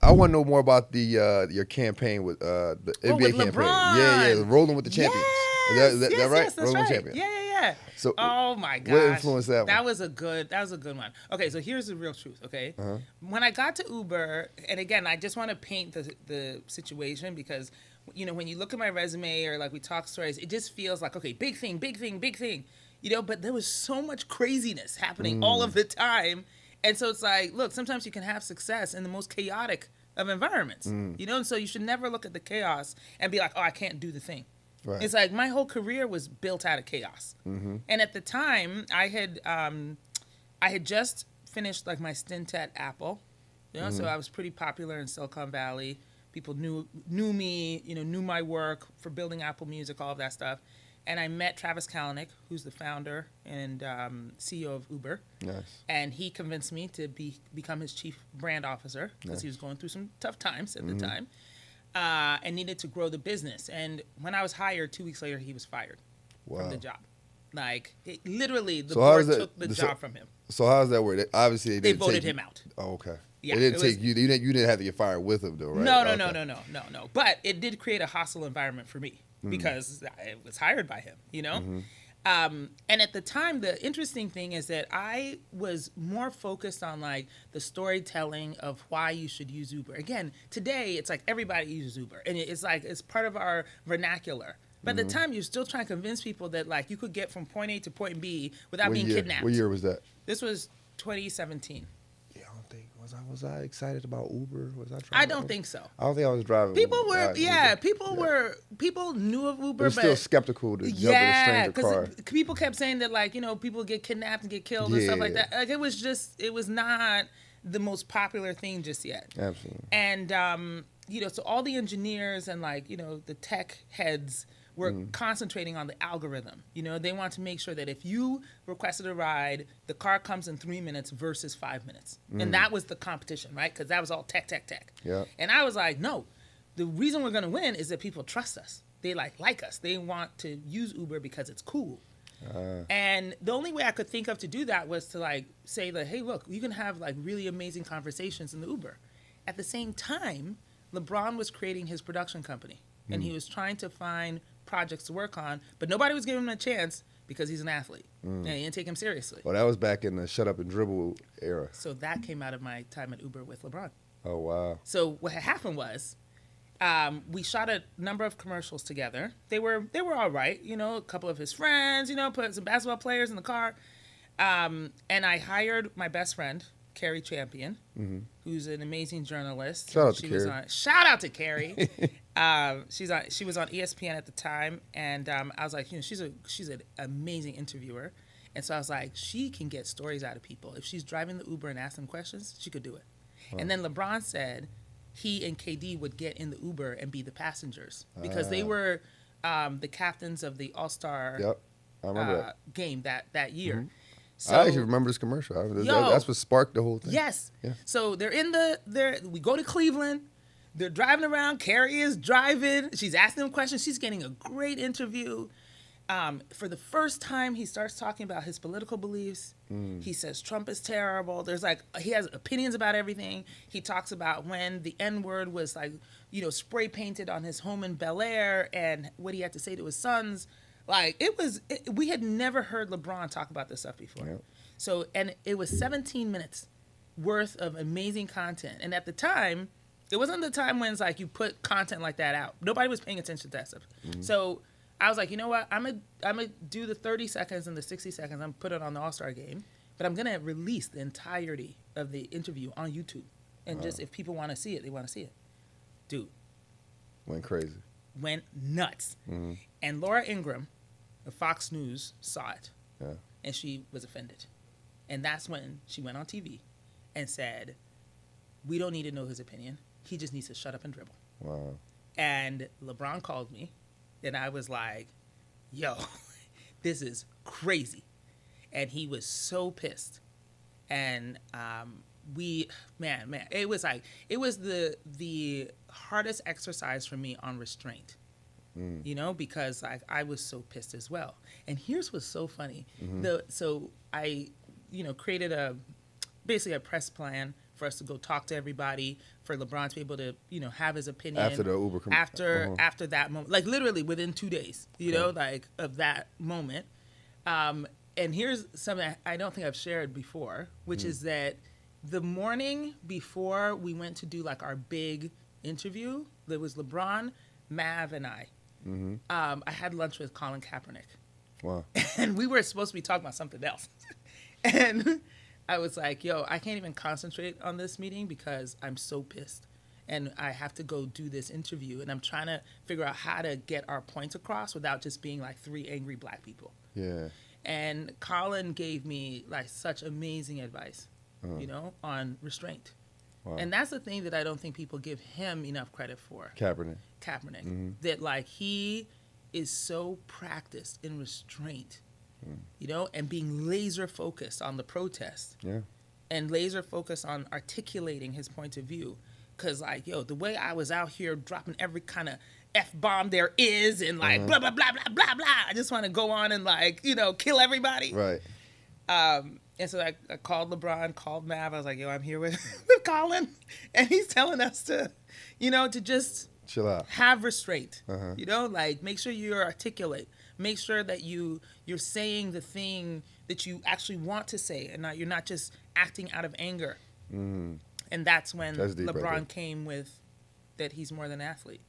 I want to know more about the your campaign with the NBA with campaign. LeBron. Yeah, rolling with the champions. Yes, Is that yes, right? yes, that's Rolling with right. champions. Yeah. So, oh my gosh, what influenced that one? That was a good one. Okay, so here's the real truth. Okay, when I got to Uber, and again, I just want to paint the situation because when you look at my resume or like we talk stories, it just feels like okay, big thing. But there was so much craziness happening all of the time, and so it's like, look, sometimes you can have success in the most chaotic of environments, and so you should never look at the chaos and be like, oh, I can't do the thing. Right. It's like my whole career was built out of chaos, and at the time, I had just finished like my stint at Apple, so I was pretty popular in Silicon Valley. People knew me, knew my work for building Apple Music, all of that stuff. And I met Travis Kalanick, who's the founder and CEO of Uber. Nice. And he convinced me to become his chief brand officer because he was going through some tough times at the time. And needed to grow the business. And when I was hired, 2 weeks later, he was fired from the job. Like, literally, the board took the job from him. So how does that work? Obviously, they voted him out. Oh, okay. Yeah, it didn't take you. You didn't have to get fired with him, though, right? No. But it did create a hostile environment for me because I was hired by him, And at the time, the interesting thing is that I was more focused on like the storytelling of why you should use Uber. Again, today it's like everybody uses Uber, and it's like it's part of our vernacular. But at the time, you're still trying to convince people that like you could get from point A to point B without being kidnapped. What year was that? This was 2017. Yeah, I don't think was I excited about Uber? Was I? I don't think so. I don't think I was driving. People were, people knew of Uber, but still skeptical to jump in a stranger car. Because people kept saying that like people get kidnapped and get killed and stuff like that. Like it was not the most popular thing just yet. Absolutely. And so all the engineers and like the tech heads were concentrating on the algorithm. They want to make sure that if you requested a ride, the car comes in 3 minutes versus 5 minutes. And that was the competition, right? Because that was all tech. Yeah. And I was like, no, the reason we're going to win is that people trust us. They like us. They want to use Uber because it's cool. And the only way I could think of to do that was to like say that, hey, look, you can have like really amazing conversations in the Uber. At the same time, LeBron was creating his production company. And he was trying to find projects to work on, but nobody was giving him a chance because he's an athlete. And you didn't take him seriously. Well, that was back in the shut up and dribble era. So that came out of my time at Uber with LeBron. Oh, wow. So what had happened was we shot a number of commercials together. They were all right. A couple of his friends, put some basketball players in the car. And I hired my best friend, Carrie Champion, who's an amazing journalist. Shout out to Carrie. Shout out to Carrie. She was on ESPN at the time, and I was like, she's an amazing interviewer, and so I was like, she can get stories out of people. If she's driving the Uber and asking questions, she could do it. And then LeBron said he and KD would get in the Uber and be the passengers because they were the captains of the All-Star I remember game that year. So, I actually remember this commercial. That's what sparked the whole thing. Yes. Yeah. So we go to Cleveland. They're driving around. Carrie is driving. She's asking them questions. She's getting a great interview. For the first time, he starts talking about his political beliefs. He says Trump is terrible. He has opinions about everything. He talks about when the N-word was spray painted on his home in Bel Air and what he had to say to his sons. We had never heard LeBron talk about this stuff before. Yep. So, and it was 17 minutes worth of amazing content. And at the time, it wasn't the time when it's like you put content like that out. Nobody was paying attention to that stuff. So I was like, you know what? I'm gonna do the 30 seconds and the 60 seconds. I'm gonna put it on the All-Star game. But I'm going to release the entirety of the interview on YouTube. And just if people want to see it, they want to see it. Dude. Went crazy. Went nuts. And Laura Ingraham of Fox News saw it, and she was offended. And that's when she went on TV and said, we don't need to know his opinion. He just needs to shut up and dribble. Wow. And LeBron called me, and I was like, yo, this is crazy. And he was so pissed. And it was the hardest exercise for me on restraint. Because I was so pissed as well. And here's what's so funny. So I, created basically a press plan for us to go talk to everybody, for LeBron to be able to, you know, have his opinion After the Uber after that moment, like literally within 2 days, you know, like of that moment. And here's something I don't think I've shared before, which is that the morning before we went to do like our big interview, there was LeBron, Mav, and I. I had lunch with Colin Kaepernick. Wow. And we were supposed to be talking about something else. And I was like, yo, I can't even concentrate on this meeting because I'm so pissed. And I have to go do this interview. And I'm trying to figure out how to get our points across without just being like 3 angry black people. Yeah. And Colin gave me like such amazing advice, you know, on restraint. Wow. And that's the thing that I don't think people give him enough credit for. Kaepernick. That like he is so practiced in restraint, you know, and being laser focused on the protest. Yeah. And laser focused on articulating his point of view. Because, like, yo, the way I was out here dropping every kind of F-bomb there is and, like, blah, blah, blah, blah, blah, blah. I just want to go on and, like, you know, kill everybody. Right. And so I called LeBron, called Mav. I was like, yo, I'm here with, with Colin. And he's telling us to, you know, to just chill out, have restraint. You know, like, make sure you're articulate. Make sure that you're saying the thing that you actually want to say and you're not just acting out of anger. And that's when LeBron came with that he's more than an athlete.